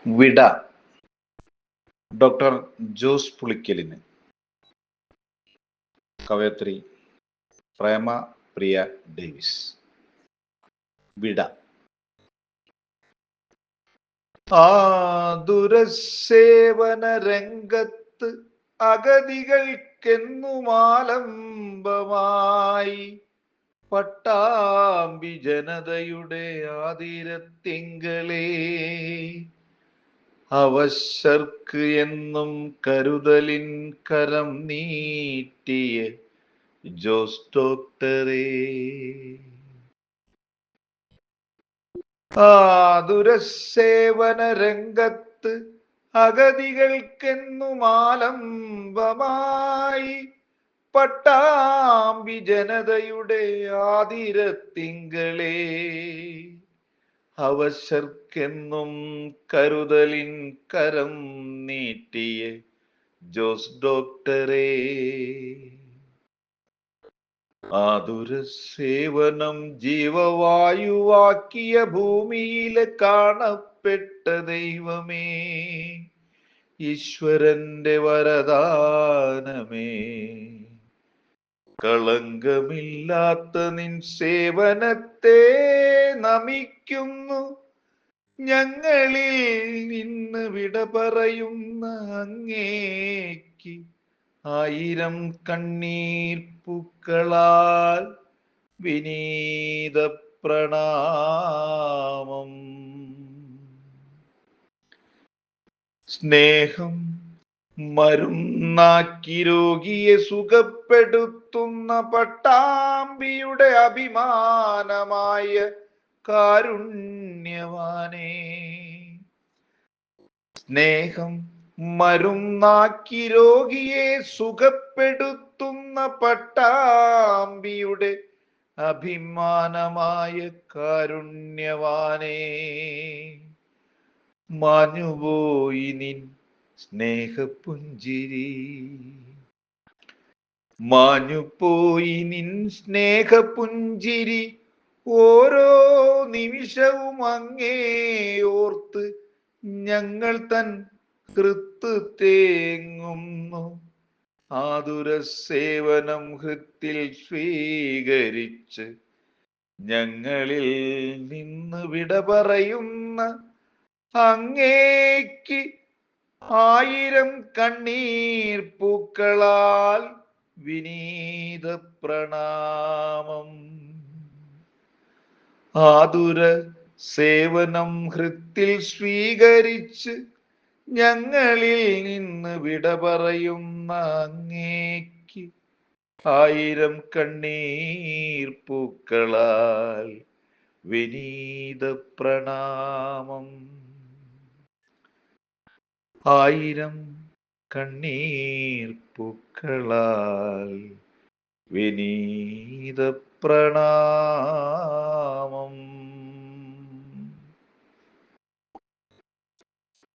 വിട ഡോക്ടർ ജോസ് പുളിക്കലിന്. കവയത്രി പ്രേമ പ്രിയ ഡേവിസ്. വിട. ദുരസേവന രംഗത്ത് അഗതികൾക്കെന്നുമാലംബമായി പട്ടാമ്പി ജനതയുടെ ആതിരത്തിങ്കളേ, അവശർക്ക് എന്നും കരുതലിൻ കരം നീട്ടിയ ജോസ് ഡോക്ടറേ. ദുരസേവന രംഗത്ത് അഗതികൾക്കെന്നുമാലംബമായി പട്ടാമ്പി ജനതയുടെ ആതിരത്തിങ്കളേ, അവശർക്കെന്നും കരുതലിൻ കരം നീട്ടിയ ജോസ് ഡോക്ടറേ. ആതുരസേവനം ജീവവായുവാക്കിയ ഭൂമിയിലെ കാണപ്പെട്ട ദൈവമേ, ഈശ്വരന്റെ വരദാനമേ, കളങ്കമില്ലാത്ത നിൻ സേവനത്തെ നമിക്കുന്നു ഞങ്ങളിൽ നിന്ന് വിട പറയുന്ന അങ്ങേക്ക് ആയിരം കണ്ണീർ പൂക്കളാൽ വിനീത പ്രണാമം. സ്നേഹം മരുന്നാക്കി രോഗിയെ സുഖപ്പെടുത്തുന്ന പട്ടാമ്പിയുടെ അഭിമാനമായ കാരുണ്യവാനേ, സ്നേഹം മരുന്നാക്കി രോഗിയെ സുഖപ്പെടുത്തുന്ന പട്ടാമ്പിയുടെ അഭിമാനമായ കാരുണ്യവാനേ, മാഞ്ഞുപോയി നിൻ സ്നേഹപുഞ്ചിരി, മാഞ്ഞുപോയി നിൻ സ്നേഹപുഞ്ചിരി, ഓരോ നിമിഷവും അങ്ങേ ഓർത്ത് ഞങ്ങൾ തൻ ഹൃത്ത് തേങ്ങുന്നു. ആതുരസേവനം ഹൃത്തിൽ സ്വീകരിച്ച് ഞങ്ങളിൽ നിന്ന് വിട പറയുന്ന അങ്ങേക്ക് ആയിരം കണ്ണീർ പൂക്കളാൽ വിനീത പ്രണാമം. ആതുര സേവനം ഹൃത്തിൽ സ്വീകരിച്ച് ഞങ്ങളിൽ നിന്ന് വിട പറയുന്ന അങ്ങേക്ക് ആയിരം കണ്ണീർ പൂക്കളാൽ വിനീത പ്രണാമം. ആയിരം കണ്ണീർ പൂക്കളാൽ വിനീത പ്രണാമം.